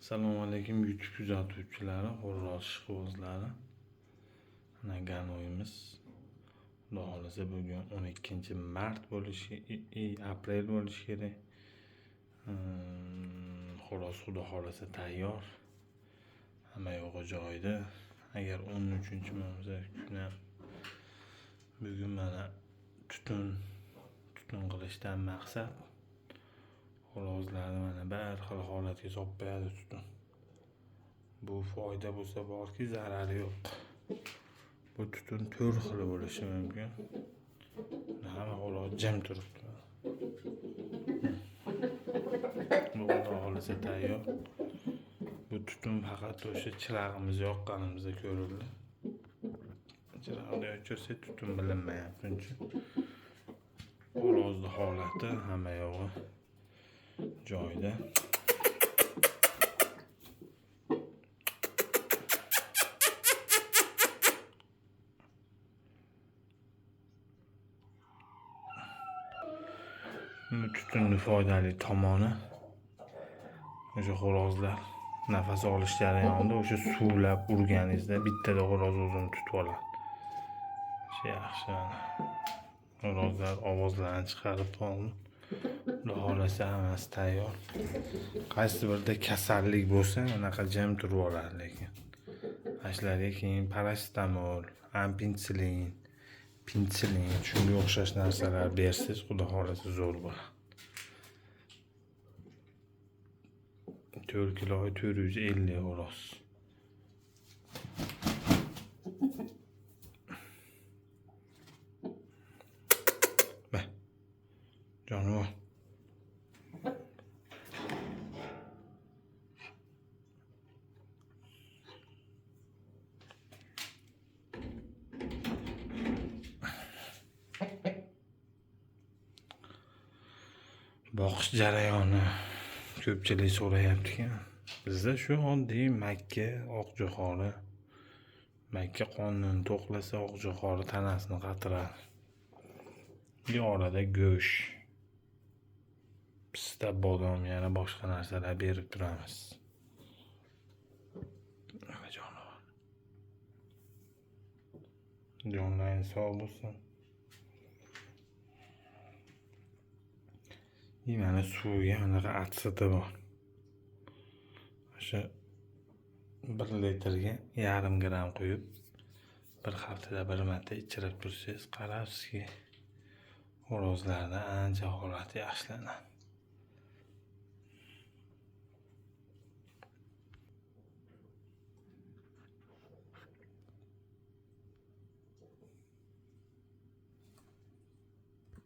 Assalomu alaykum YouTube kuzatuvchilari, xo'roz ishqibozlari. Mana ganoyimiz. Xudo xolasa bugun 12-mart bo'lishi, aprel bo'lishi kerak. Xo'roz xudo xolasa tayyor. Hamma yo'g'i joyida. Agar 13-bo'lsa kuni bugun mana tutun qilishdan maqsad xo'rozlarni mana bir xil holatga solib qo'yadi tutun. Bu foyda bo'lsa borki, zarari yo'q. Bu tutun 4 xil bo'lishi mumkin. Hamma xo'roz jim turibdi. Bu xudo xolasa tayyor. Bu tutun faqat o'sha chirag'imiz yoqqanimizda ko'rildi. Chirag'ni o'chirsa tutun bilinmayapti. Xo'rozni holati hamma yo'g'i joyida. Bu tutunning foydali tomoni o'sha xo'rozlar nafas olish jarayonida o'sha suvlab urganingizda bittada xo'roz o'zini tutib oladi. Yaxshi. Xo'rozlar ovozlarni chiqarib qoldi. Xudo xolasa hammasi tayyor. Qaysi birda kasallik bo'lsa, bunaqa jim turib oladi lekin. Ashlarga keyin paracetamol, ampinsilin, shunga o'xshash narsalar bersiz, xudo xolasa zo'r bo'ladi. 4 kilo 450 xo'roz. Jonivor. Boqish jarayoni ko'pchilik so'rayapti-ku. Bizda shu oddiy makka oqjo'xori. Makka qonini to'qlasa oqjo'xori tanasini qatiradi. Bir orada go'sht, pista, bodom, yana boshqa narsalar berib turamiz. Jonlaring sog' bo'lsin. Mana suvga anaqa atsidi bor. O'sha 1 litrga 0,5 gram quyib, bir haftada bir marta ichirib tursangiz, qarabsizki, xo'rozlarda ancha holati yaxshilanadi.